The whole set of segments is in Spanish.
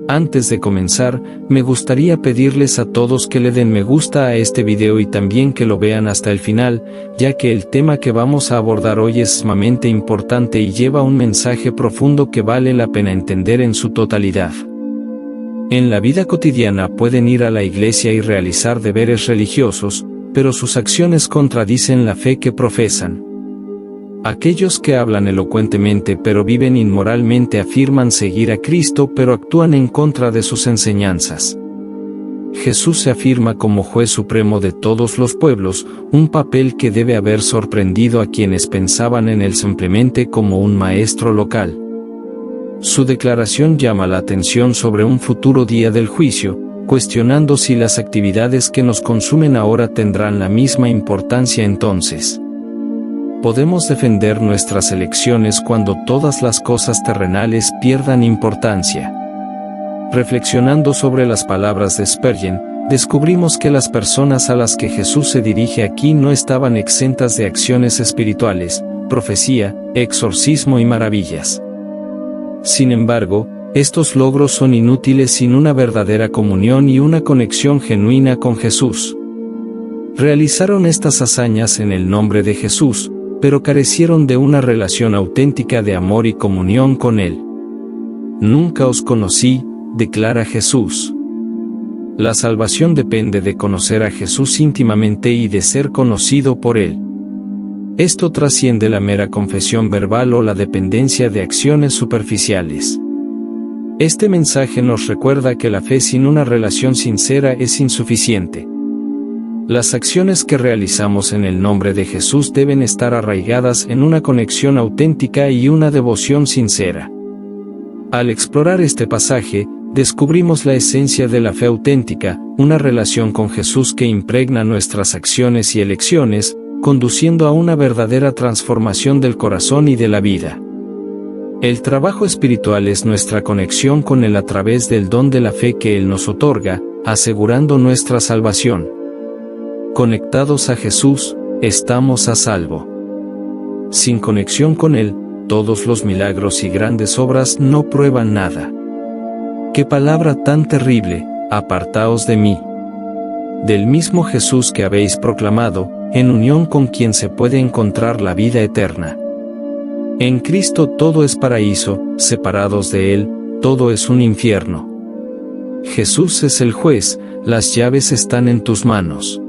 Antes de comenzar, me gustaría pedirles a todos que le den me gusta a este video y también que lo vean hasta el final, ya que el tema que vamos a abordar hoy es sumamente importante y lleva un mensaje profundo que vale la pena entender en su totalidad. En la vida cotidiana pueden ir a la iglesia y realizar deberes religiosos, pero sus acciones contradicen la fe que profesan. Aquellos que hablan elocuentemente pero viven inmoralmente afirman seguir a Cristo pero actúan en contra de sus enseñanzas. Jesús se afirma como juez supremo de todos los pueblos, un papel que debe haber sorprendido a quienes pensaban en él simplemente como un maestro local. Su declaración llama la atención sobre un futuro día del juicio, cuestionando si las actividades que nos consumen ahora tendrán la misma importancia entonces. Podemos defender nuestras elecciones cuando todas las cosas terrenales pierdan importancia. Reflexionando sobre las palabras de Spurgeon, descubrimos que las personas a las que Jesús se dirige aquí no estaban exentas de acciones espirituales, profecía, exorcismo y maravillas. Sin embargo, estos logros son inútiles sin una verdadera comunión y una conexión genuina con Jesús. Realizaron estas hazañas en el nombre de Jesús, pero carecieron de una relación auténtica de amor y comunión con Él. Nunca os conocí, declara Jesús. La salvación depende de conocer a Jesús íntimamente y de ser conocido por Él. Esto trasciende la mera confesión verbal o la dependencia de acciones superficiales. Este mensaje nos recuerda que la fe sin una relación sincera es insuficiente. Las acciones que realizamos en el nombre de Jesús deben estar arraigadas en una conexión auténtica y una devoción sincera. Al explorar este pasaje, descubrimos la esencia de la fe auténtica, una relación con Jesús que impregna nuestras acciones y elecciones, conduciendo a una verdadera transformación del corazón y de la vida. El trabajo espiritual es nuestra conexión con Él a través del don de la fe que Él nos otorga, asegurando nuestra salvación. Conectados a Jesús, estamos a salvo. Sin conexión con Él, todos los milagros y grandes obras no prueban nada. ¡Qué palabra tan terrible! Apartaos de mí. Del mismo Jesús que habéis proclamado, en unión con quien se puede encontrar la vida eterna. En Cristo todo es paraíso, separados de Él, todo es un infierno. Jesús es el juez, las llaves están en tus manos.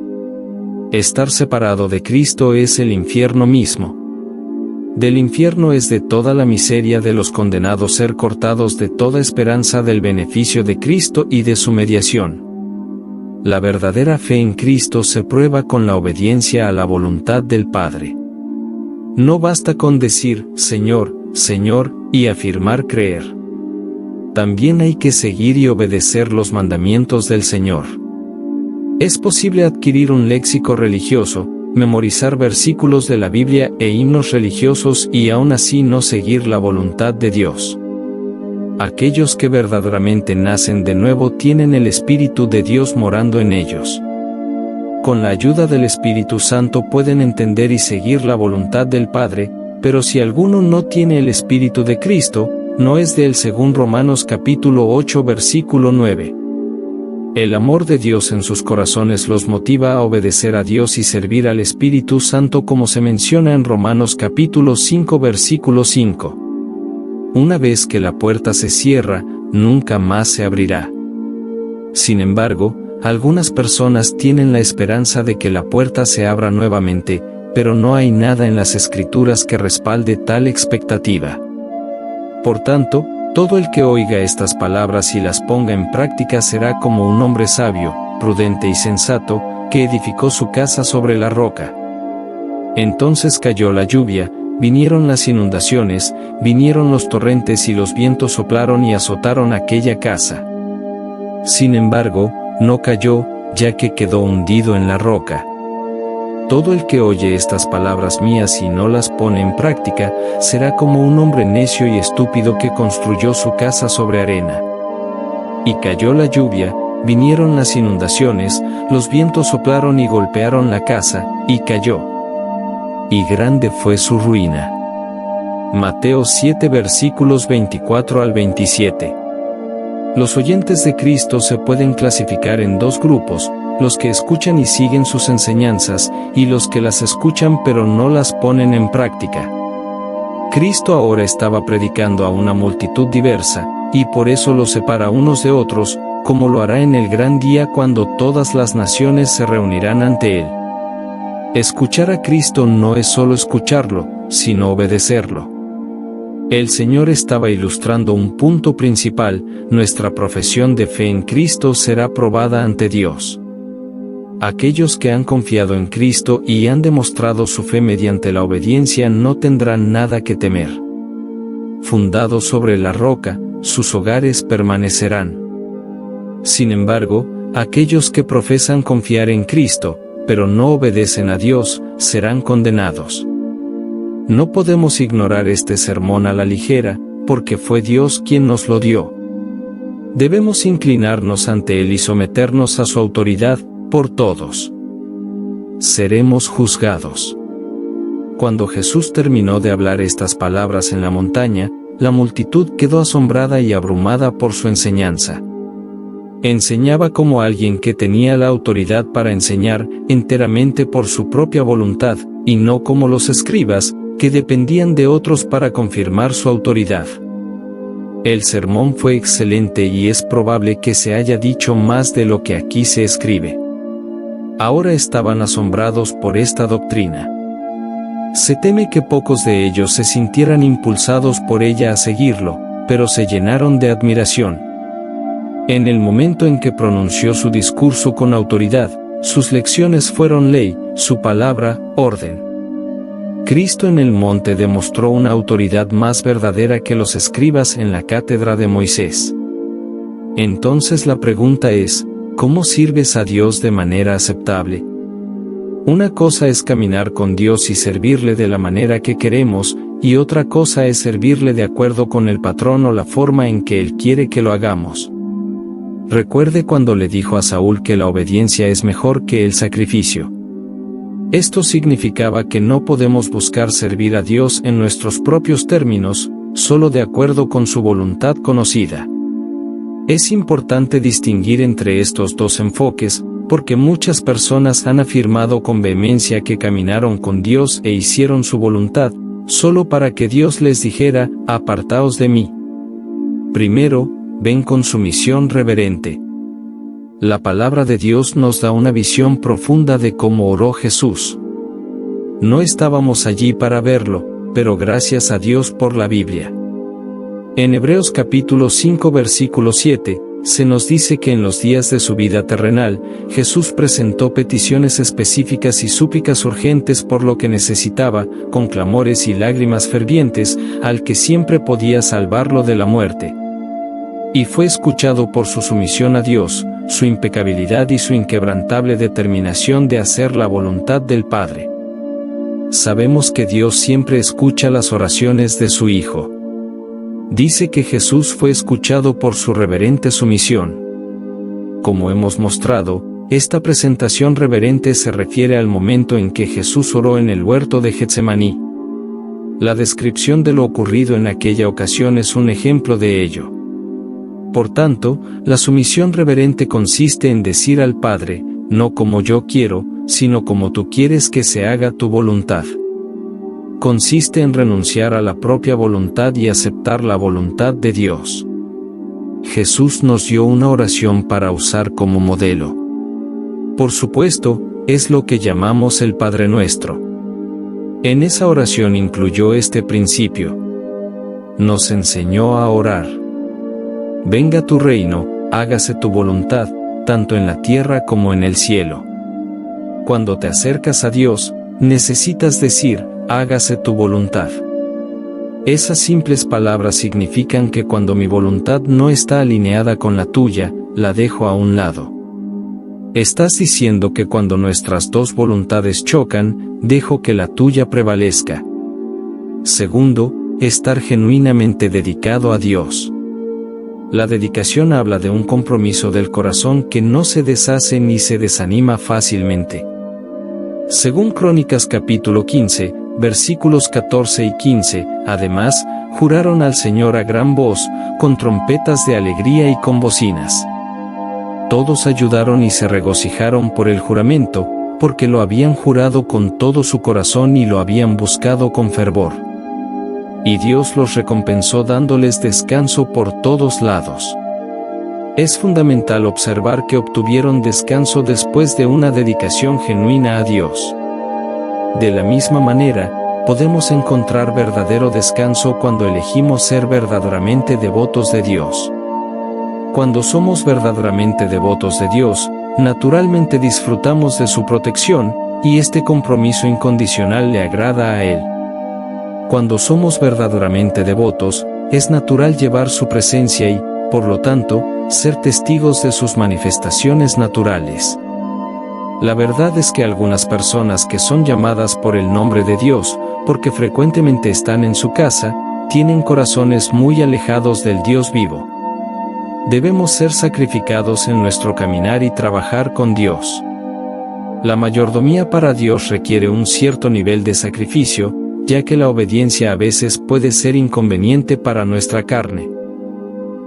Estar separado de Cristo es el infierno mismo. Del infierno es de toda la miseria de los condenados ser cortados de toda esperanza del beneficio de Cristo y de su mediación. La verdadera fe en Cristo se prueba con la obediencia a la voluntad del Padre. No basta con decir, Señor, Señor, y afirmar creer. También hay que seguir y obedecer los mandamientos del Señor. Es posible adquirir un léxico religioso, memorizar versículos de la Biblia e himnos religiosos y aún así no seguir la voluntad de Dios. Aquellos que verdaderamente nacen de nuevo tienen el Espíritu de Dios morando en ellos. Con la ayuda del Espíritu Santo pueden entender y seguir la voluntad del Padre, pero si alguno no tiene el Espíritu de Cristo, no es de él según Romanos capítulo 8 versículo 9. El amor de Dios en sus corazones los motiva a obedecer a Dios y servir al Espíritu Santo como se menciona en Romanos capítulo 5 versículo 5. Una vez que la puerta se cierra, nunca más se abrirá. Sin embargo, algunas personas tienen la esperanza de que la puerta se abra nuevamente, pero no hay nada en las Escrituras que respalde tal expectativa. Por tanto, todo el que oiga estas palabras y las ponga en práctica será como un hombre sabio, prudente y sensato, que edificó su casa sobre la roca. Entonces cayó la lluvia, vinieron las inundaciones, vinieron los torrentes y los vientos soplaron y azotaron aquella casa. Sin embargo, no cayó, ya que quedó hundido en la roca. Todo el que oye estas palabras mías y no las pone en práctica, será como un hombre necio y estúpido que construyó su casa sobre arena. Y cayó la lluvia, vinieron las inundaciones, los vientos soplaron y golpearon la casa, y cayó. Y grande fue su ruina. Mateo 7 versículos 24 al 27. Los oyentes de Cristo se pueden clasificar en dos grupos: los que escuchan y siguen sus enseñanzas, y los que las escuchan pero no las ponen en práctica. Cristo ahora estaba predicando a una multitud diversa, y por eso los separa unos de otros, como lo hará en el gran día cuando todas las naciones se reunirán ante Él. Escuchar a Cristo no es solo escucharlo, sino obedecerlo. El Señor estaba ilustrando un punto principal: nuestra profesión de fe en Cristo será probada ante Dios. Aquellos que han confiado en Cristo y han demostrado su fe mediante la obediencia no tendrán nada que temer. Fundados sobre la roca, sus hogares permanecerán. Sin embargo, aquellos que profesan confiar en Cristo, pero no obedecen a Dios, serán condenados. No podemos ignorar este sermón a la ligera, porque fue Dios quien nos lo dio. Debemos inclinarnos ante Él y someternos a su autoridad, por todos. Seremos juzgados. Cuando Jesús terminó de hablar estas palabras en la montaña, la multitud quedó asombrada y abrumada por su enseñanza. Enseñaba como alguien que tenía la autoridad para enseñar, enteramente por su propia voluntad, y no como los escribas, que dependían de otros para confirmar su autoridad. El sermón fue excelente y es probable que se haya dicho más de lo que aquí se escribe. Ahora estaban asombrados por esta doctrina. Se teme que pocos de ellos se sintieran impulsados por ella a seguirlo, pero se llenaron de admiración. En el momento en que pronunció su discurso con autoridad, sus lecciones fueron ley, su palabra, orden. Cristo en el monte demostró una autoridad más verdadera que los escribas en la cátedra de Moisés. Entonces la pregunta es: ¿cómo sirves a Dios de manera aceptable? Una cosa es caminar con Dios y servirle de la manera que queremos, y otra cosa es servirle de acuerdo con el patrón o la forma en que Él quiere que lo hagamos. Recuerde cuando le dijo a Saúl que la obediencia es mejor que el sacrificio. Esto significaba que no podemos buscar servir a Dios en nuestros propios términos, solo de acuerdo con su voluntad conocida. Es importante distinguir entre estos dos enfoques, porque muchas personas han afirmado con vehemencia que caminaron con Dios e hicieron su voluntad, solo para que Dios les dijera: apartaos de mí. Primero, ven con sumisión reverente. La palabra de Dios nos da una visión profunda de cómo oró Jesús. No estábamos allí para verlo, pero gracias a Dios por la Biblia. En Hebreos capítulo 5 versículo 7, se nos dice que en los días de su vida terrenal, Jesús presentó peticiones específicas y súplicas urgentes por lo que necesitaba, con clamores y lágrimas fervientes, al que siempre podía salvarlo de la muerte. Y fue escuchado por su sumisión a Dios, su impecabilidad y su inquebrantable determinación de hacer la voluntad del Padre. Sabemos que Dios siempre escucha las oraciones de su Hijo. Dice que Jesús fue escuchado por su reverente sumisión. Como hemos mostrado, esta presentación reverente se refiere al momento en que Jesús oró en el huerto de Getsemaní. La descripción de lo ocurrido en aquella ocasión es un ejemplo de ello. Por tanto, la sumisión reverente consiste en decir al Padre: no como yo quiero, sino como tú quieres que se haga tu voluntad. Consiste en renunciar a la propia voluntad y aceptar la voluntad de Dios. Jesús nos dio una oración para usar como modelo. Por supuesto, es lo que llamamos el Padre Nuestro. En esa oración incluyó este principio. Nos enseñó a orar: venga tu reino, hágase tu voluntad, tanto en la tierra como en el cielo. Cuando te acercas a Dios, necesitas decir: hágase tu voluntad. Esas simples palabras significan que cuando mi voluntad no está alineada con la tuya, la dejo a un lado. Estás diciendo que cuando nuestras dos voluntades chocan, dejo que la tuya prevalezca. Segundo, estar genuinamente dedicado a Dios. La dedicación habla de un compromiso del corazón que no se deshace ni se desanima fácilmente. Según Crónicas capítulo 15, versículos 14 y 15, además, juraron al Señor a gran voz, con trompetas de alegría y con bocinas. Todos ayudaron y se regocijaron por el juramento, porque lo habían jurado con todo su corazón y lo habían buscado con fervor. Y Dios los recompensó dándoles descanso por todos lados. Es fundamental observar que obtuvieron descanso después de una dedicación genuina a Dios. De la misma manera, podemos encontrar verdadero descanso cuando elegimos ser verdaderamente devotos de Dios. Cuando somos verdaderamente devotos de Dios, naturalmente disfrutamos de su protección, y este compromiso incondicional le agrada a Él. Cuando somos verdaderamente devotos, es natural llevar su presencia y, por lo tanto, ser testigos de sus manifestaciones naturales. La verdad es que algunas personas que son llamadas por el nombre de Dios, porque frecuentemente están en su casa, tienen corazones muy alejados del Dios vivo. Debemos ser sacrificados en nuestro caminar y trabajar con Dios. La mayordomía para Dios requiere un cierto nivel de sacrificio, ya que la obediencia a veces puede ser inconveniente para nuestra carne.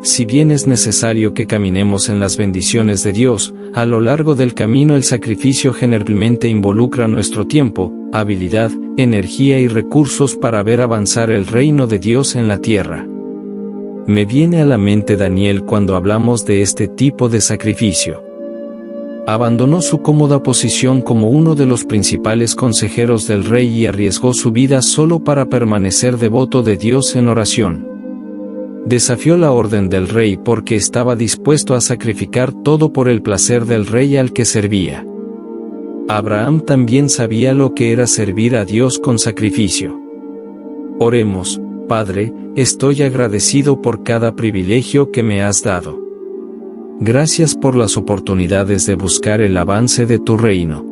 Si bien es necesario que caminemos en las bendiciones de Dios, a lo largo del camino el sacrificio generalmente involucra nuestro tiempo, habilidad, energía y recursos para ver avanzar el reino de Dios en la tierra. Me viene a la mente Daniel cuando hablamos de este tipo de sacrificio. Abandonó su cómoda posición como uno de los principales consejeros del rey y arriesgó su vida solo para permanecer devoto de Dios en oración. Desafió la orden del rey porque estaba dispuesto a sacrificar todo por el placer del rey al que servía. Abraham también sabía lo que era servir a Dios con sacrificio. Oremos. Padre, estoy agradecido por cada privilegio que me has dado. Gracias por las oportunidades de buscar el avance de tu reino.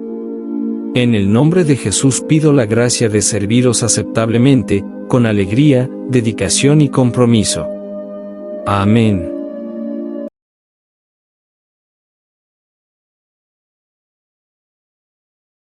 En el nombre de Jesús pido la gracia de serviros aceptablemente, con alegría, dedicación y compromiso. Amén.